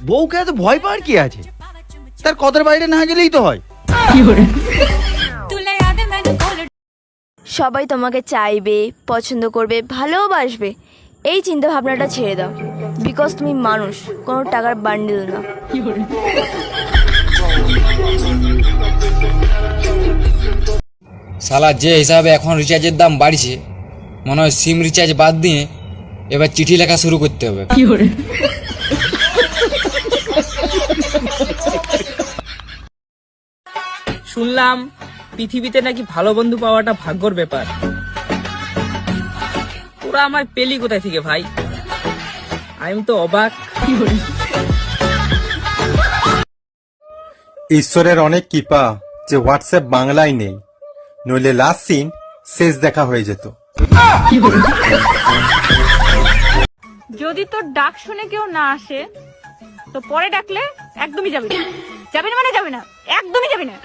বউকে এত ভয় পাওয়ার কি আছে? তার কথার বাইরে না গেলেই তো হয়। সবাই তোমাকে চাইবে, পছন্দ করবে, ভালোবাসবে, এই চিন্তা ভাবনাটা ছেড়ে দাও। বিকজ তুমি মানুষ, কোনো টাকার বান্ডিল না। শালা যে হিসাবে এখন রিচার্জের দাম বাড়ছে, মনে হয় সিম রিচার্জ বাদ দিয়ে এবার চিঠি লেখা শুরু করতে হবে। শুনলাম পৃথিবীতে নাকি ভালো বন্ধু পাওয়াটা ভাগ্যর ব্যাপার। তোরা আমার পেলি কোথায় থেকে ভাই? আমি তো অবাক। ঈশ্বরের অনেক কৃপা যে হোয়াটসঅ্যাপ বাংলায় নেই, নইলে লাস্ট সিন শেষ দেখা হয়ে যেত। যদি তোর ডাক শুনে কেউ না আসে তো পরে ডাকলে একদমই যাবি না। যাবি না মানে যাবি না, একদমই যাবি না।